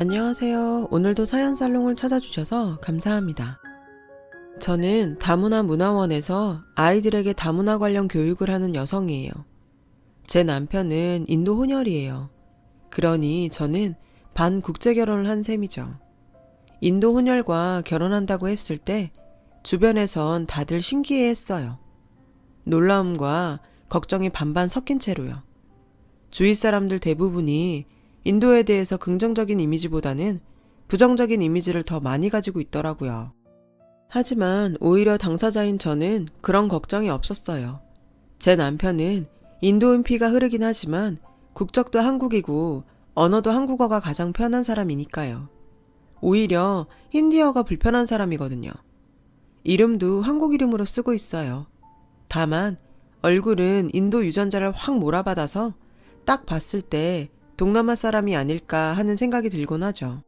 안녕하세요. 오늘도 사연살롱을 찾아주셔서 감사합니다. 저는 다문화 문화원에서 아이들에게 다문화 관련 교육을 하는 여성이에요. 제 남편은 인도 혼혈이에요. 그러니 저는 반국제 결혼을 한 셈이죠. 인도 혼혈과 결혼한다고 했을 때 주변에선 다들 신기해 했어요. 놀라움과 걱정이 반반 섞인 채로요. 주위 사람들 대부분이 인도에 대해서 긍정적인 이미지보다는 부정적인 이미지를 더 많이 가지고 있더라고요. 하지만 오히려 당사자인 저는 그런 걱정이 없었어요. 제 남편은 인도인 피가 흐르긴 하지만 국적도 한국이고 언어도 한국어가 가장 편한 사람이니까요. 오히려 힌디어가 불편한 사람이거든요. 이름도 한국 이름으로 쓰고 있어요. 다만 얼굴은 인도 유전자를 확 몰아받아서 딱 봤을 때 동남아 사람이 아닐까 하는 생각이 들곤 하죠.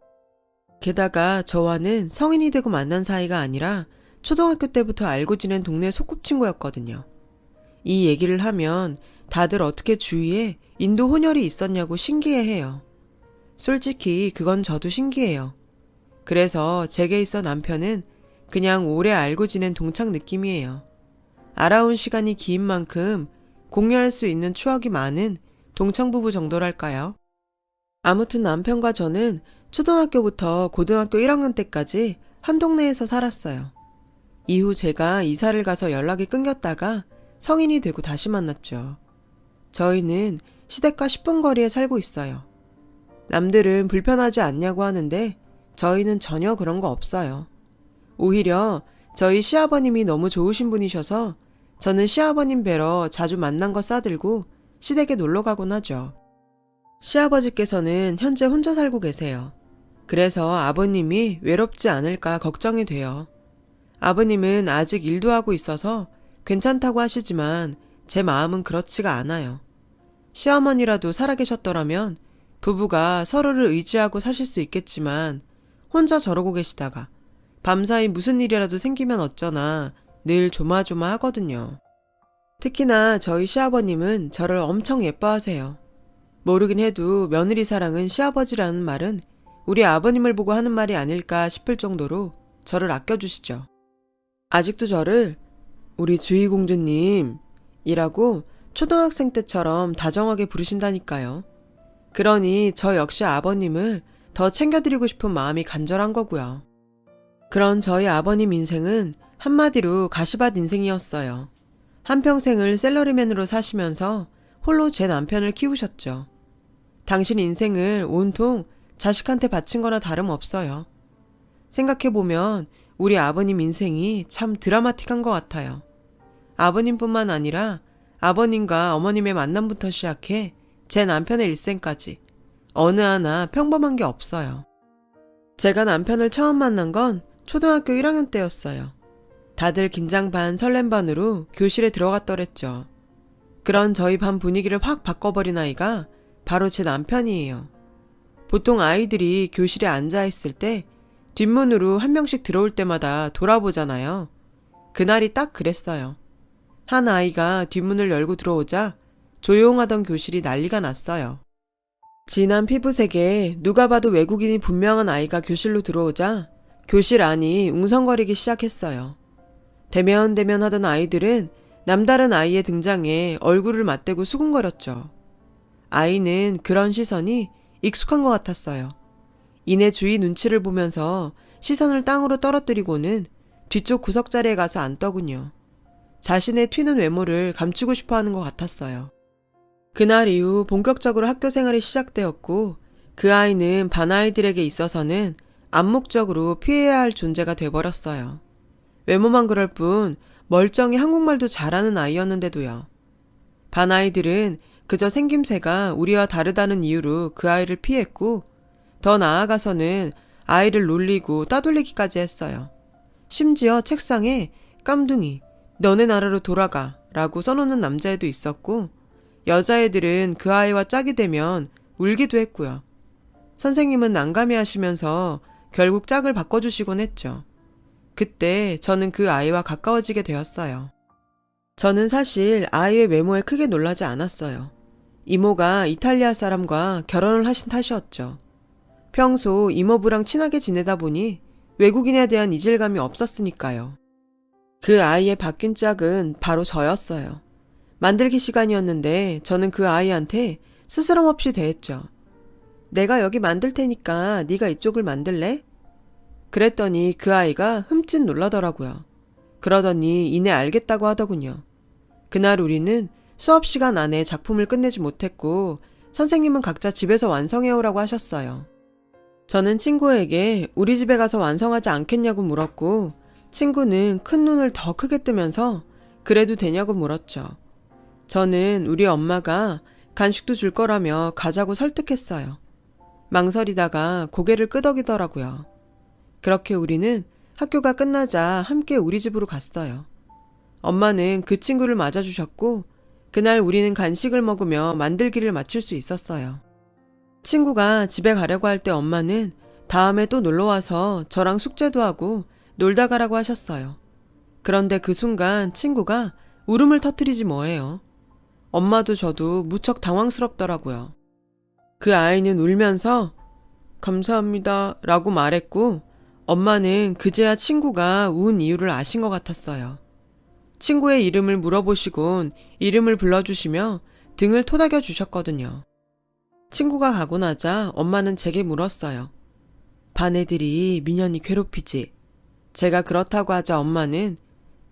게다가 저와는 성인이 되고 만난 사이가 아니라 초등학교 때부터 알고 지낸 동네 소꿉친구였거든요. 이 얘기를 하면 다들 어떻게 주위에 인도 혼혈이 있었냐고 신기해해요. 솔직히 그건 저도 신기해요. 그래서 제게 있어 남편은 그냥 오래 알고 지낸 동창 느낌이에요. 알아온 시간이 긴 만큼 공유할 수 있는 추억이 많은 동창 부부 정도랄까요? 아무튼 남편과 저는 초등학교부터 고등학교 1학년 때까지 한 동네에서 살았어요. 이후 제가 이사를 가서 연락이 끊겼다가 성인이 되고 다시 만났죠. 저희는 시댁과 10분 거리에 살고 있어요. 남들은 불편하지 않냐고 하는데 저희는 전혀 그런 거 없어요. 오히려 저희 시아버님이 너무 좋으신 분이셔서 저는 시아버님 뵈러 자주 만난 거 싸들고 시댁에 놀러 가곤 하죠. 시아버지께서는 현재 혼자 살고 계세요. 그래서 아버님이 외롭지 않을까 걱정이 돼요. 아버님은 아직 일도 하고 있어서 괜찮다고 하시지만 제 마음은 그렇지가 않아요. 시어머니라도 살아계셨더라면 부부가 서로를 의지하고 사실 수 있겠지만 혼자 저러고 계시다가 밤사이 무슨 일이라도 생기면 어쩌나 늘 조마조마하거든요. 특히나 저희 시아버님은 저를 엄청 예뻐하세요. 모르긴 해도 며느리 사랑은 시아버지라는 말은 우리 아버님을 보고 하는 말이 아닐까 싶을 정도로 저를 아껴주시죠. 아직도 저를 우리 주희공주님 이라고 초등학생 때처럼 다정하게 부르신다니까요. 그러니 저 역시 아버님을 더 챙겨드리고 싶은 마음이 간절한 거고요. 그런 저희 아버님 인생은 한마디로 가시밭 인생이었어요. 한평생을 샐러리맨으로 사시면서 홀로 제 남편을 키우셨죠. 당신 인생을 온통 자식한테 바친 거나 다름없어요. 생각해보면 우리 아버님 인생이 참 드라마틱한 것 같아요. 아버님뿐만 아니라 아버님과 어머님의 만남부터 시작해 제 남편의 일생까지 어느 하나 평범한 게 없어요. 제가 남편을 처음 만난 건 초등학교 1학년 때였어요. 다들 긴장 반 설렘 반으로 교실에 들어갔더랬죠. 그런 저희 반 분위기를 확 바꿔버린 아이가 바로 제 남편이에요. 보통 아이들이 교실에 앉아있을 때 뒷문으로 한 명씩 들어올 때마다 돌아보잖아요. 그날이 딱 그랬어요. 한 아이가 뒷문을 열고 들어오자 조용하던 교실이 난리가 났어요. 진한 피부색에 누가 봐도 외국인이 분명한 아이가 교실로 들어오자 교실 안이 웅성거리기 시작했어요. 대면대면 하던 아이들은 남다른 아이의 등장에 얼굴을 맞대고 수군거렸죠. 아이는 그런 시선이 익숙한 것 같았어요. 이내 주위 눈치를 보면서 시선을 땅으로 떨어뜨리고는 뒤쪽 구석자리에 가서 앉더군요. 자신의 튀는 외모를 감추고 싶어 하는 것 같았어요. 그날 이후 본격적으로 학교 생활이 시작되었고 그 아이는 반 아이들에게 있어서는 암묵적으로 피해야 할 존재가 돼버렸어요. 외모만 그럴 뿐 멀쩡히 한국말도 잘하는 아이였는데도요. 반 아이들은 그저 생김새가 우리와 다르다는 이유로 그 아이를 피했고 더 나아가서는 아이를 놀리고 따돌리기까지 했어요. 심지어 책상에 깜둥이, 너네 나라로 돌아가 라고 써놓는 남자애도 있었고 여자애들은 그 아이와 짝이 되면 울기도 했고요. 선생님은 난감해 하시면서 결국 짝을 바꿔주시곤 했죠. 그때 저는 그 아이와 가까워지게 되었어요. 저는 사실 아이의 외모에 크게 놀라지 않았어요. 이모가 이탈리아 사람과 결혼을 하신 탓이었죠. 평소 이모부랑 친하게 지내다 보니 외국인에 대한 이질감이 없었으니까요. 그 아이의 바뀐 짝은 바로 저였어요. 만들기 시간이었는데 저는 그 아이한테 스스럼 없이 대했죠. 내가 여기 만들 테니까 네가 이쪽을 만들래? 그랬더니 그 아이가 흠칫 놀라더라고요. 그러더니 이내 알겠다고 하더군요. 그날 우리는 수업 시간 안에 작품을 끝내지 못했고 선생님은 각자 집에서 완성해오라고 하셨어요. 저는 친구에게 우리 집에 가서 완성하지 않겠냐고 물었고 친구는 큰 눈을 더 크게 뜨면서 그래도 되냐고 물었죠. 저는 우리 엄마가 간식도 줄 거라며 가자고 설득했어요. 망설이다가 고개를 끄덕이더라고요. 그렇게 우리는 학교가 끝나자 함께 우리 집으로 갔어요. 엄마는 그 친구를 맞아주셨고 그날 우리는 간식을 먹으며 만들기를 마칠 수 있었어요. 친구가 집에 가려고 할 때 엄마는 다음에 또 놀러와서 저랑 숙제도 하고 놀다 가라고 하셨어요. 그런데 그 순간 친구가 울음을 터뜨리지 뭐예요. 엄마도 저도 무척 당황스럽더라고요. 그 아이는 울면서 감사합니다 라고 말했고 엄마는 그제야 친구가 운 이유를 아신 것 같았어요. 친구의 이름을 물어보시곤 이름을 불러주시며 등을 토닥여 주셨거든요. 친구가 가고 나자 엄마는 제게 물었어요. 반 애들이 민현이 괴롭히지? 제가 그렇다고 하자 엄마는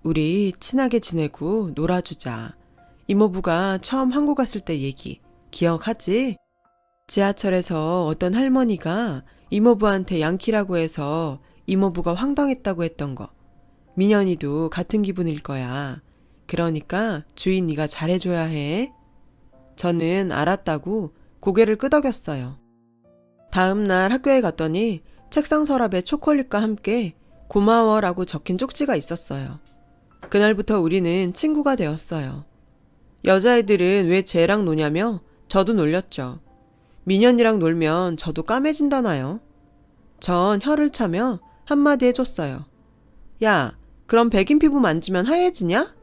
우리 친하게 지내고 놀아주자. 이모부가 처음 한국 왔을 때 얘기 기억하지? 지하철에서 어떤 할머니가 이모부한테 양키라고 해서 이모부가 황당했다고 했던 거. 민현이도 같은 기분일 거야. 그러니까 주인 네가 잘해줘야 해. 저는 알았다고 고개를 끄덕였어요. 다음 날 학교에 갔더니 책상 서랍에 초콜릿과 함께 고마워라고 적힌 쪽지가 있었어요. 그날부터 우리는 친구가 되었어요. 여자애들은 왜 쟤랑 노냐며 저도 놀렸죠. 민현이랑 놀면 저도 까매진다나요? 전 혀를 차며 한마디 해줬어요. 야, 그럼 백인 피부 만지면 하얘지냐?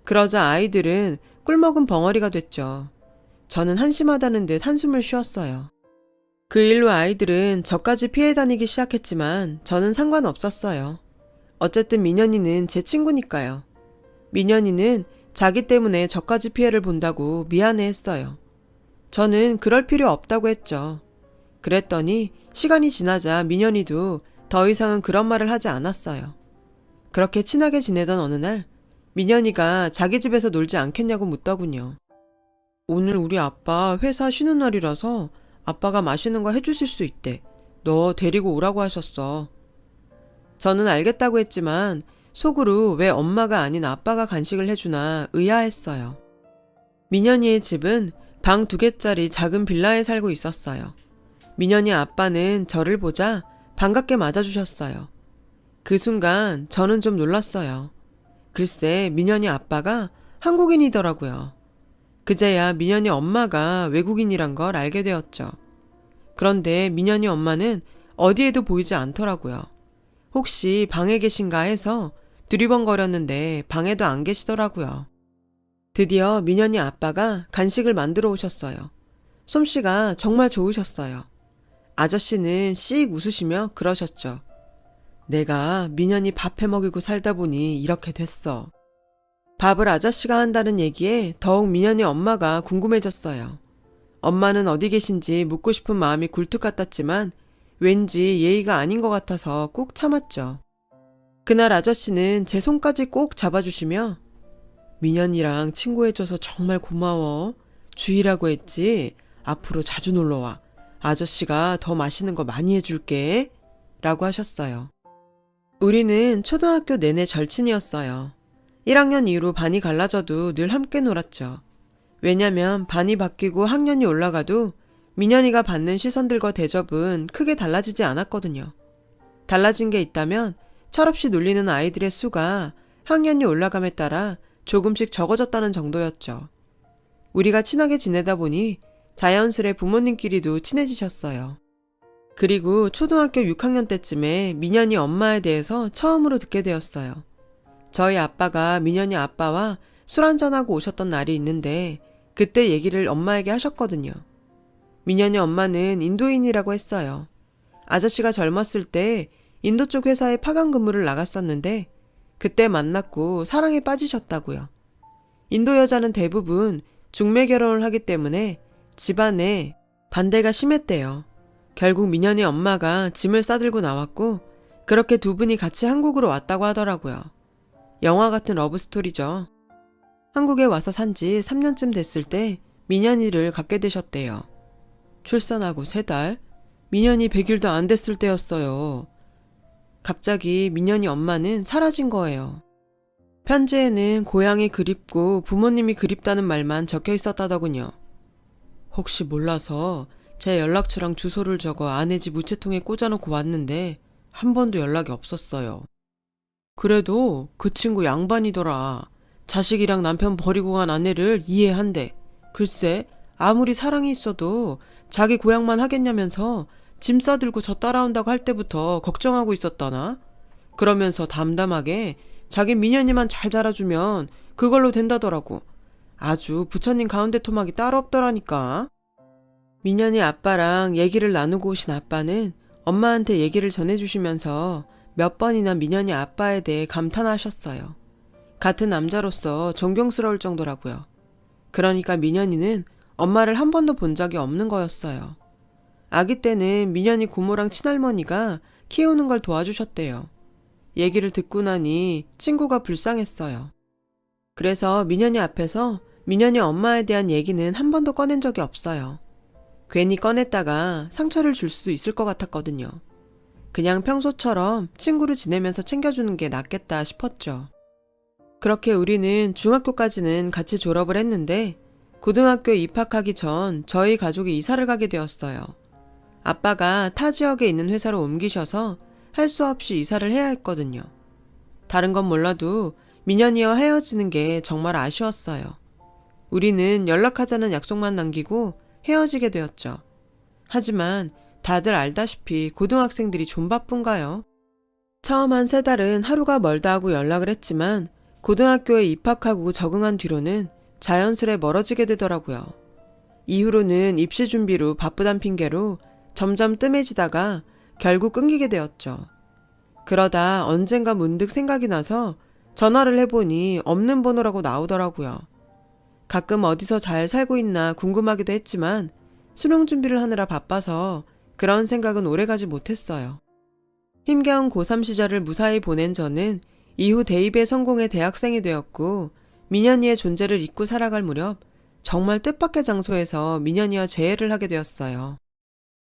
그러자 아이들은 꿀먹은 벙어리가 됐죠. 저는 한심하다는 듯 한숨을 쉬었어요. 그 일로 아이들은 저까지 피해 다니기 시작했지만 저는 상관없었어요. 어쨌든 민현이는 제 친구니까요. 민현이는 자기 때문에 저까지 피해를 본다고 미안해했어요. 저는 그럴 필요 없다고 했죠. 그랬더니 시간이 지나자 민현이도 더 이상은 그런 말을 하지 않았어요. 그렇게 친하게 지내던 어느 날 민현이가 자기 집에서 놀지 않겠냐고 묻더군요. 오늘 우리 아빠 회사 쉬는 날이라서 아빠가 맛있는 거 해주실 수 있대. 너 데리고 오라고 하셨어. 저는 알겠다고 했지만 속으로 왜 엄마가 아닌 아빠가 간식을 해주나 의아했어요. 민현이의 집은 방 2개짜리 작은 빌라에 살고 있었어요. 민현이 아빠는 저를 보자 반갑게 맞아주셨어요. 그 순간 저는 좀 놀랐어요. 글쎄 민현이 아빠가 한국인이더라고요. 그제야 민현이 엄마가 외국인이란 걸 알게 되었죠. 그런데 민현이 엄마는 어디에도 보이지 않더라고요. 혹시 방에 계신가 해서 두리번거렸는데 방에도 안 계시더라고요. 드디어 민현이 아빠가 간식을 만들어 오셨어요. 솜씨가 정말 좋으셨어요. 아저씨는 씩 웃으시며 그러셨죠. 내가 민현이 밥 해먹이고 살다 보니 이렇게 됐어. 밥을 아저씨가 한다는 얘기에 더욱 민현이 엄마가 궁금해졌어요. 엄마는 어디 계신지 묻고 싶은 마음이 굴뚝 같았지만 왠지 예의가 아닌 것 같아서 꾹 참았죠. 그날 아저씨는 제 손까지 꼭 잡아주시며 민현이랑 친구해줘서 정말 고마워. 주희라고 했지? 앞으로 자주 놀러와. 아저씨가 더 맛있는 거 많이 해줄게. 라고 하셨어요. 우리는 초등학교 내내 절친이었어요. 1학년 이후로 반이 갈라져도 늘 함께 놀았죠. 왜냐면 반이 바뀌고 학년이 올라가도 민현이가 받는 시선들과 대접은 크게 달라지지 않았거든요. 달라진 게 있다면 철없이 놀리는 아이들의 수가 학년이 올라감에 따라 조금씩 적어졌다는 정도였죠. 우리가 친하게 지내다 보니 자연스레 부모님끼리도 친해지셨어요. 그리고 초등학교 6학년 때쯤에 민현이 엄마에 대해서 처음으로 듣게 되었어요. 저희 아빠가 민현이 아빠와 술 한잔하고 오셨던 날이 있는데 그때 얘기를 엄마에게 하셨거든요. 민현이 엄마는 인도인이라고 했어요. 아저씨가 젊었을 때 인도 쪽 회사에 파견 근무를 나갔었는데 그때 만났고 사랑에 빠지셨다고요. 인도 여자는 대부분 중매 결혼을 하기 때문에 집안에 반대가 심했대요. 결국 민현이 엄마가 짐을 싸들고 나왔고 그렇게 두 분이 같이 한국으로 왔다고 하더라고요. 영화 같은 러브스토리죠. 한국에 와서 산지 3년쯤 됐을 때 민현이를 갖게 되셨대요. 출산하고 3달? 민현이 100일도 안 됐을 때였어요. 갑자기 민현이 엄마는 사라진 거예요. 편지에는 고향이 그립고 부모님이 그립다는 말만 적혀 있었다더군요. 혹시 몰라서 제 연락처랑 주소를 적어 아내 집 우체통에 꽂아놓고 왔는데 한 번도 연락이 없었어요. 그래도 그 친구 양반이더라. 자식이랑 남편 버리고 간 아내를 이해한대. 글쎄 아무리 사랑이 있어도 자기 고향만 하겠냐면서 짐 싸들고 저 따라온다고 할 때부터 걱정하고 있었다나? 그러면서 담담하게 자기 민현이만 잘 자라주면 그걸로 된다더라고. 아주 부처님 가운데 토막이 따로 없더라니까. 민현이 아빠랑 얘기를 나누고 오신 아빠는 엄마한테 얘기를 전해주시면서 몇 번이나 민현이 아빠에 대해 감탄하셨어요. 같은 남자로서 존경스러울 정도라고요. 그러니까 민현이는 엄마를 한 번도 본 적이 없는 거였어요. 아기 때는 민현이 고모랑 친할머니가 키우는 걸 도와주셨대요. 얘기를 듣고 나니 친구가 불쌍했어요. 그래서 민현이 앞에서 민현이 엄마에 대한 얘기는 한 번도 꺼낸 적이 없어요. 괜히 꺼냈다가 상처를 줄 수도 있을 것 같았거든요. 그냥 평소처럼 친구를 지내면서 챙겨주는 게 낫겠다 싶었죠. 그렇게 우리는 중학교까지는 같이 졸업을 했는데 고등학교에 입학하기 전 저희 가족이 이사를 가게 되었어요. 아빠가 타 지역에 있는 회사로 옮기셔서 할 수 없이 이사를 해야 했거든요. 다른 건 몰라도 민현이와 헤어지는 게 정말 아쉬웠어요. 우리는 연락하자는 약속만 남기고 헤어지게 되었죠. 하지만 다들 알다시피 고등학생들이 좀 바쁜가요? 처음 한 3달은 하루가 멀다 하고 연락을 했지만 고등학교에 입학하고 적응한 뒤로는 자연스레 멀어지게 되더라고요. 이후로는 입시 준비로 바쁘단 핑계로 점점 뜸해지다가 결국 끊기게 되었죠. 그러다 언젠가 문득 생각이 나서 전화를 해보니 없는 번호라고 나오더라고요. 가끔 어디서 잘 살고 있나 궁금하기도 했지만 수능 준비를 하느라 바빠서 그런 생각은 오래가지 못했어요. 힘겨운 고3 시절을 무사히 보낸 저는 이후 대입에 성공해 대학생이 되었고 민현이의 존재를 잊고 살아갈 무렵 정말 뜻밖의 장소에서 민현이와 재회를 하게 되었어요.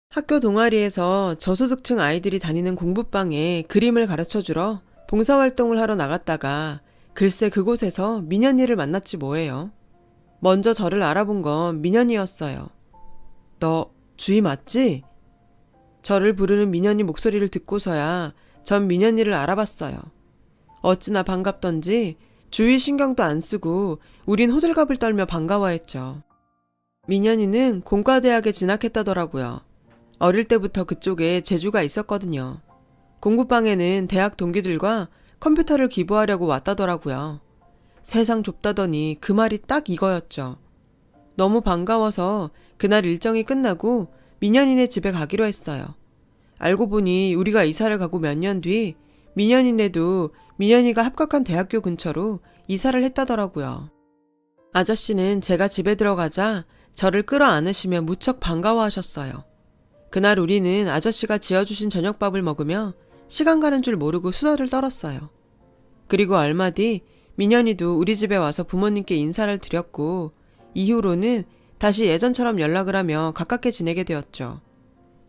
학교 동아리에서 저소득층 아이들이 다니는 공부방에 그림을 가르쳐주러 봉사활동을 하러 나갔다가 글쎄 그곳에서 민현이를 만났지 뭐예요. 먼저 저를 알아본 건 민현이였어요. 너 주희 맞지? 저를 부르는 민현이 목소리를 듣고서야 전 민현이를 알아봤어요. 어찌나 반갑던지 주위 신경도 안 쓰고 우린 호들갑을 떨며 반가워했죠. 민현이는 공과대학에 진학했다더라고요. 어릴 때부터 그쪽에 재주가 있었거든요. 공부방에는 대학 동기들과 컴퓨터를 기부하려고 왔다더라고요. 세상 좁다더니 그 말이 딱 이거였죠. 너무 반가워서 그날 일정이 끝나고 민현이네 집에 가기로 했어요. 알고 보니 우리가 이사를 가고 몇 년 뒤 민현이네도 민현이가 합격한 대학교 근처로 이사를 했다더라고요. 아저씨는 제가 집에 들어가자 저를 끌어안으시며 무척 반가워하셨어요. 그날 우리는 아저씨가 지어주신 저녁밥을 먹으며 시간 가는 줄 모르고 수다를 떨었어요. 그리고 얼마 뒤 민현이도 우리 집에 와서 부모님께 인사를 드렸고 이후로는 다시 예전처럼 연락을 하며 가깝게 지내게 되었죠.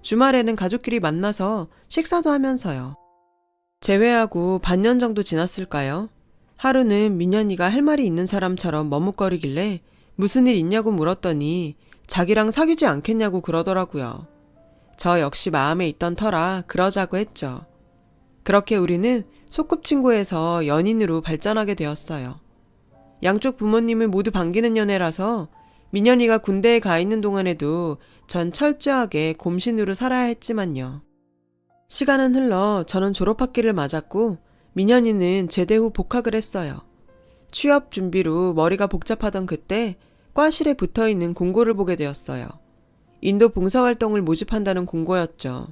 주말에는 가족끼리 만나서 식사도 하면서요. 재회하고 반년 정도 지났을까요? 하루는 민현이가 할 말이 있는 사람처럼 머뭇거리길래 무슨 일 있냐고 물었더니 자기랑 사귀지 않겠냐고 그러더라고요. 저 역시 마음에 있던 터라 그러자고 했죠. 그렇게 우리는 소꿉친구에서 연인으로 발전하게 되었어요. 양쪽 부모님을 모두 반기는 연애라서 민현이가 군대에 가 있는 동안에도 전 철저하게 곰신으로 살아야 했지만요. 시간은 흘러 저는 졸업학기를 맞았고 민현이는 제대 후 복학을 했어요. 취업 준비로 머리가 복잡하던 그때 과실에 붙어있는 공고를 보게 되었어요. 인도 봉사활동을 모집한다는 공고였죠.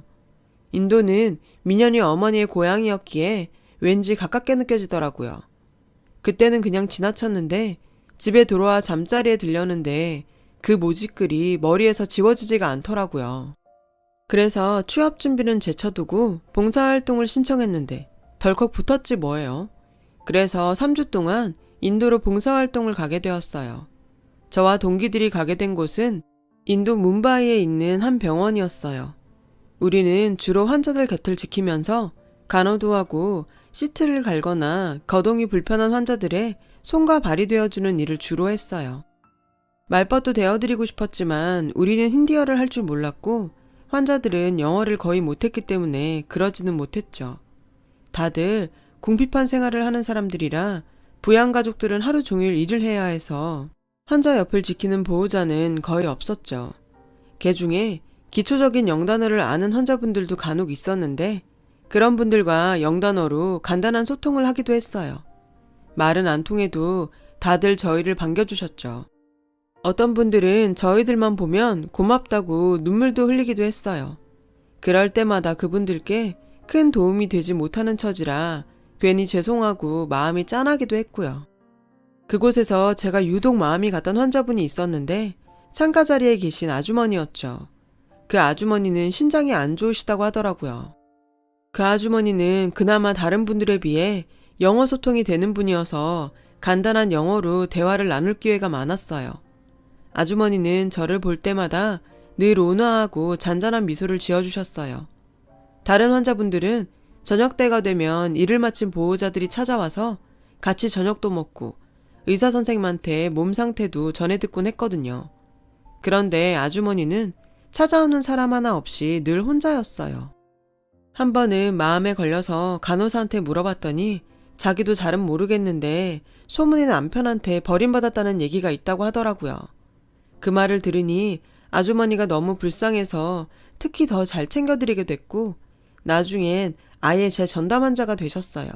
인도는 민현이 어머니의 고향이었기에 왠지 가깝게 느껴지더라고요. 그때는 그냥 지나쳤는데 집에 들어와 잠자리에 들렸는데 그 모집글이 머리에서 지워지지가 않더라고요. 그래서 취업 준비는 제쳐두고 봉사활동을 신청했는데 덜컥 붙었지 뭐예요. 그래서 3주 동안 인도로 봉사활동을 가게 되었어요. 저와 동기들이 가게 된 곳은 인도 뭄바이에 있는 한 병원이었어요. 우리는 주로 환자들 곁을 지키면서 간호도 하고 시트를 갈거나 거동이 불편한 환자들의 손과 발이 되어주는 일을 주로 했어요. 말벗도 되어드리고 싶었지만 우리는 힌디어를 할 줄 몰랐고 환자들은 영어를 거의 못했기 때문에 그러지는 못했죠. 다들 궁핍한 생활을 하는 사람들이라 부양가족들은 하루 종일 일을 해야 해서 환자 옆을 지키는 보호자는 거의 없었죠. 그 중에 기초적인 영단어를 아는 환자분들도 간혹 있었는데 그런 분들과 영단어로 간단한 소통을 하기도 했어요. 말은 안 통해도 다들 저희를 반겨주셨죠. 어떤 분들은 저희들만 보면 고맙다고 눈물도 흘리기도 했어요. 그럴 때마다 그분들께 큰 도움이 되지 못하는 처지라 괜히 죄송하고 마음이 짠하기도 했고요. 그곳에서 제가 유독 마음이 갔던 환자분이 있었는데 창가 자리에 계신 아주머니였죠. 그 아주머니는 신장이 안 좋으시다고 하더라고요. 그 아주머니는 그나마 다른 분들에 비해 영어 소통이 되는 분이어서 간단한 영어로 대화를 나눌 기회가 많았어요. 아주머니는 저를 볼 때마다 늘 온화하고 잔잔한 미소를 지어주셨어요. 다른 환자분들은 저녁 때가 되면 일을 마친 보호자들이 찾아와서 같이 저녁도 먹고 의사 선생님한테 몸 상태도 전해 듣곤 했거든요. 그런데 아주머니는 찾아오는 사람 하나 없이 늘 혼자였어요. 한 번은 마음에 걸려서 간호사한테 물어봤더니 자기도 잘은 모르겠는데 소문에 남편한테 버림받았다는 얘기가 있다고 하더라고요. 그 말을 들으니 아주머니가 너무 불쌍해서 특히 더 잘 챙겨드리게 됐고 나중엔 아예 제 전담 환자가 되셨어요.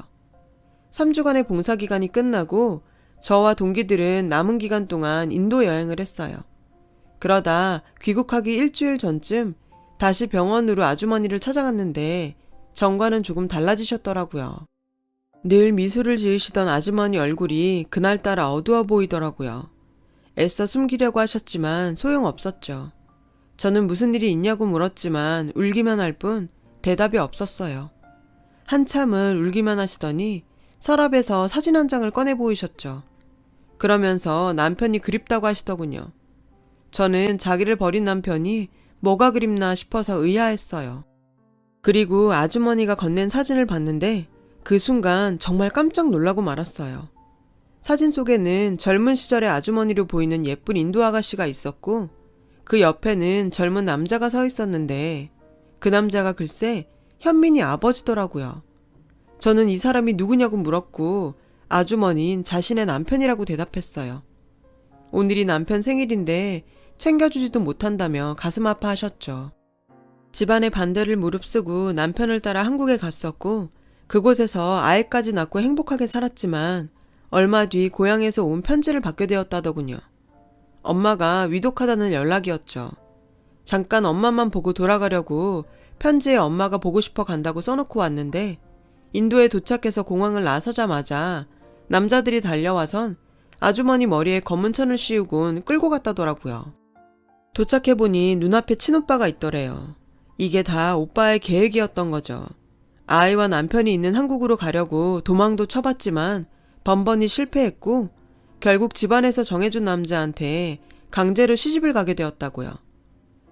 3주간의 봉사기간이 끝나고 저와 동기들은 남은 기간 동안 인도 여행을 했어요. 그러다 귀국하기 일주일 전쯤 다시 병원으로 아주머니를 찾아갔는데 전과는 조금 달라지셨더라고요. 늘 미소를 지으시던 아주머니 얼굴이 그날따라 어두워 보이더라고요. 애써 숨기려고 하셨지만 소용없었죠. 저는 무슨 일이 있냐고 물었지만 울기만 할 뿐 대답이 없었어요. 한참을 울기만 하시더니 서랍에서 사진 한 장을 꺼내 보이셨죠. 그러면서 남편이 그립다고 하시더군요. 저는 자기를 버린 남편이 뭐가 그립나 싶어서 의아했어요. 그리고 아주머니가 건넨 사진을 봤는데 그 순간 정말 깜짝 놀라고 말았어요. 사진 속에는 젊은 시절의 아주머니로 보이는 예쁜 인도 아가씨가 있었고 그 옆에는 젊은 남자가 서 있었는데 그 남자가 글쎄 현민이 아버지더라고요. 저는 이 사람이 누구냐고 물었고 아주머니는 자신의 남편이라고 대답했어요. 오늘이 남편 생일인데 챙겨주지도 못한다며 가슴 아파하셨죠. 집안의 반대를 무릅쓰고 남편을 따라 한국에 갔었고 그곳에서 아이까지 낳고 행복하게 살았지만 얼마 뒤 고향에서 온 편지를 받게 되었다더군요. 엄마가 위독하다는 연락이었죠. 잠깐 엄마만 보고 돌아가려고 편지에 엄마가 보고 싶어 간다고 써놓고 왔는데 인도에 도착해서 공항을 나서자마자 남자들이 달려와선 아주머니 머리에 검은 천을 씌우곤 끌고 갔다더라고요. 도착해보니 눈앞에 친오빠가 있더래요. 이게 다 오빠의 계획이었던 거죠. 아이와 남편이 있는 한국으로 가려고 도망도 쳐봤지만 번번이 실패했고 결국 집안에서 정해준 남자한테 강제로 시집을 가게 되었다고요.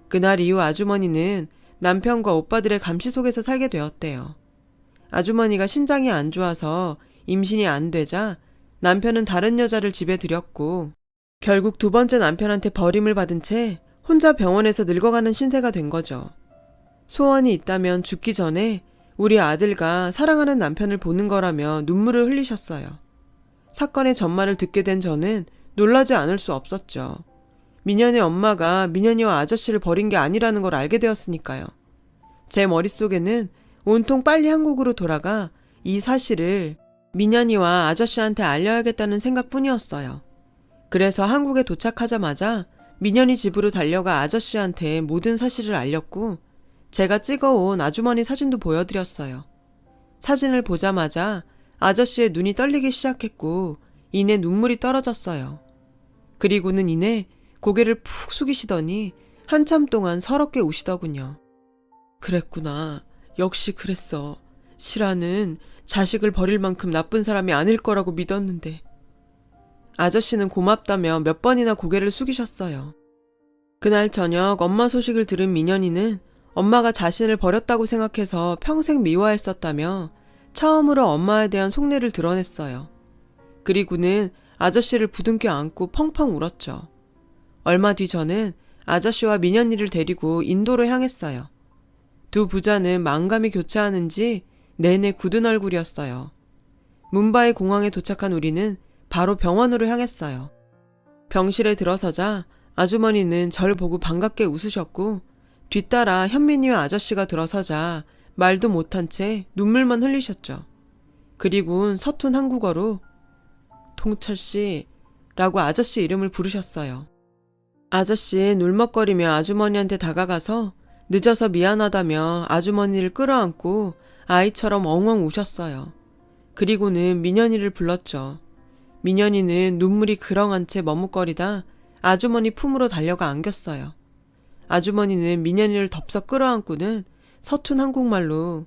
그날 이후 아주머니는 남편과 오빠들의 감시 속에서 살게 되었대요. 아주머니가 신장이 안 좋아서 임신이 안 되자 남편은 다른 여자를 집에 들였고 결국 두 번째 남편한테 버림을 받은 채 혼자 병원에서 늙어가는 신세가 된 거죠. 소원이 있다면 죽기 전에 우리 아들과 사랑하는 남편을 보는 거라며 눈물을 흘리셨어요. 사건의 전말을 듣게 된 저는 놀라지 않을 수 없었죠. 민현의 엄마가 민현이와 아저씨를 버린 게 아니라는 걸 알게 되었으니까요. 제 머릿속에는 온통 빨리 한국으로 돌아가 이 사실을 민현이와 아저씨한테 알려야겠다는 생각뿐이었어요. 그래서 한국에 도착하자마자 민현이 집으로 달려가 아저씨한테 모든 사실을 알렸고 제가 찍어온 아주머니 사진도 보여드렸어요. 사진을 보자마자 아저씨의 눈이 떨리기 시작했고 이내 눈물이 떨어졌어요. 그리고는 이내 고개를 푹 숙이시더니 한참 동안 서럽게 우시더군요. 그랬구나. 역시 그랬어. 실아는 자식을 버릴 만큼 나쁜 사람이 아닐 거라고 믿었는데. 아저씨는 고맙다며 몇 번이나 고개를 숙이셨어요. 그날 저녁 엄마 소식을 들은 민현이는 엄마가 자신을 버렸다고 생각해서 평생 미워했었다며 처음으로 엄마에 대한 속내를 드러냈어요. 그리고는 아저씨를 부둥켜 안고 펑펑 울었죠. 얼마 뒤 저는 아저씨와 민현이를 데리고 인도로 향했어요. 두 부자는 만감이 교차하는지 내내 굳은 얼굴이었어요. 뭄바이 공항에 도착한 우리는 바로 병원으로 향했어요. 병실에 들어서자 아주머니는 절 보고 반갑게 웃으셨고 뒤따라 현민이와 아저씨가 들어서자 말도 못한 채 눈물만 흘리셨죠. 그리고는 서툰 한국어로 동철씨 라고 아저씨 이름을 부르셨어요. 아저씨는 울먹거리며 아주머니한테 다가가서 늦어서 미안하다며 아주머니를 끌어안고 아이처럼 엉엉 우셨어요. 그리고는 민현이를 불렀죠. 민현이는 눈물이 그렁한 채 머뭇거리다 아주머니 품으로 달려가 안겼어요. 아주머니는 민현이를 덥석 끌어안고는 서툰 한국말로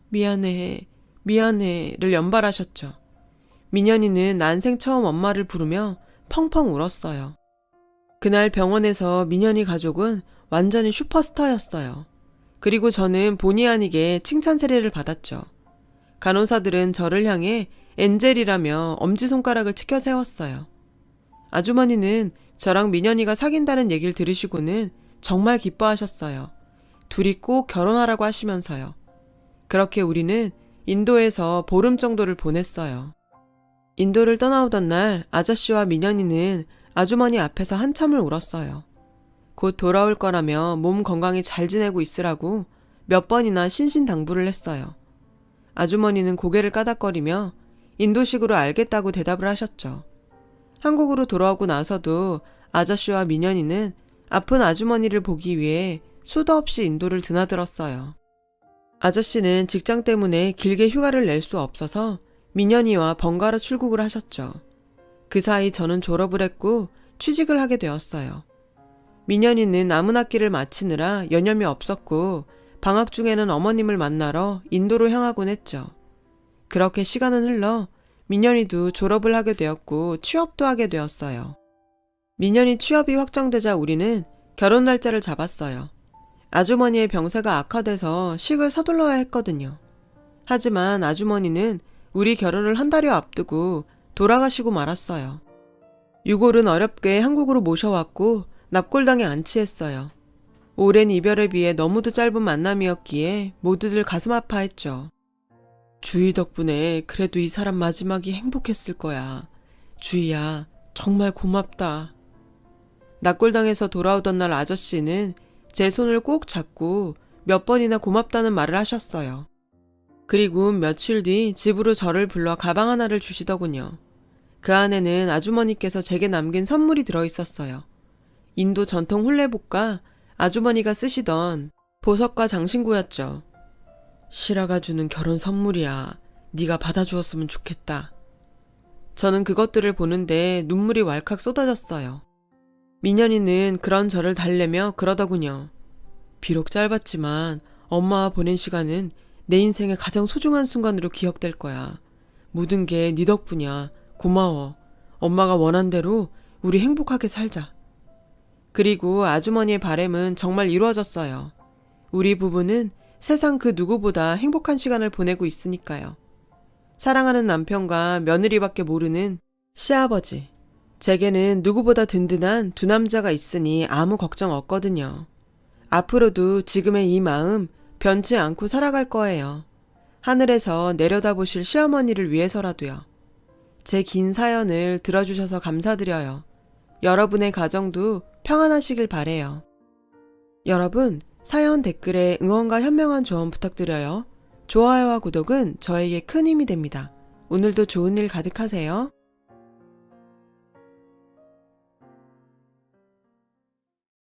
미안해, 미안해를 연발하셨죠. 민현이는 난생 처음 엄마를 부르며 펑펑 울었어요. 그날 병원에서 민현이 가족은 완전히 슈퍼스타였어요. 그리고 저는 본의 아니게 칭찬 세례를 받았죠. 간호사들은 저를 향해 엔젤이라며 엄지손가락을 치켜 세웠어요. 아주머니는 저랑 민현이가 사귄다는 얘기를 들으시고는 정말 기뻐하셨어요. 둘이 꼭 결혼하라고 하시면서요. 그렇게 우리는 인도에서 보름 정도를 보냈어요. 인도를 떠나오던 날 아저씨와 민현이는 아주머니 앞에서 한참을 울었어요. 곧 돌아올 거라며 몸 건강히 잘 지내고 있으라고 몇 번이나 신신당부를 했어요. 아주머니는 고개를 까닥거리며 인도식으로 알겠다고 대답을 하셨죠. 한국으로 돌아오고 나서도 아저씨와 민현이는 아픈 아주머니를 보기 위해 수도 없이 인도를 드나들었어요. 아저씨는 직장 때문에 길게 휴가를 낼 수 없어서 민현이와 번갈아 출국을 하셨죠. 그 사이 저는 졸업을 했고 취직을 하게 되었어요. 민현이는 남은학기를 마치느라 여념이 없었고 방학 중에는 어머님을 만나러 인도로 향하곤 했죠. 그렇게 시간은 흘러 민현이도 졸업을 하게 되었고 취업도 하게 되었어요. 민현이 취업이 확정되자 우리는 결혼 날짜를 잡았어요. 아주머니의 병세가 악화돼서 식을 서둘러야 했거든요. 하지만 아주머니는 우리 결혼을 한 달여 앞두고 돌아가시고 말았어요. 유골은 어렵게 한국으로 모셔왔고 납골당에 안치했어요. 오랜 이별에 비해 너무도 짧은 만남이었기에 모두들 가슴 아파했죠. 주희 덕분에 그래도 이 사람 마지막이 행복했을 거야. 주희야, 정말 고맙다. 납골당에서 돌아오던 날 아저씨는 제 손을 꼭 잡고 몇 번이나 고맙다는 말을 하셨어요. 그리고 며칠 뒤 집으로 저를 불러 가방 하나를 주시더군요. 그 안에는 아주머니께서 제게 남긴 선물이 들어있었어요. 인도 전통 홀레복과 아주머니가 쓰시던 보석과 장신구였죠. 실아가 주는 결혼 선물이야. 네가 받아주었으면 좋겠다. 저는 그것들을 보는데 눈물이 왈칵 쏟아졌어요. 민현이는 그런 저를 달래며 그러더군요. 비록 짧았지만 엄마와 보낸 시간은 내 인생의 가장 소중한 순간으로 기억될 거야. 모든 게 네 덕분이야. 고마워. 엄마가 원한 대로 우리 행복하게 살자. 그리고 아주머니의 바람은 정말 이루어졌어요. 우리 부부는 세상 그 누구보다 행복한 시간을 보내고 있으니까요. 사랑하는 남편과 며느리밖에 모르는 시아버지. 제게는 누구보다 든든한 두 남자가 있으니 아무 걱정 없거든요. 앞으로도 지금의 이 마음 변치 않고 살아갈 거예요. 하늘에서 내려다보실 시어머니를 위해서라도요. 제 긴 사연을 들어주셔서 감사드려요. 여러분의 가정도 평안하시길 바래요. 여러분, 사연 댓글에 응원과 현명한 조언 부탁드려요. 좋아요와 구독은 저에게 큰 힘이 됩니다. 오늘도 좋은 일 가득하세요.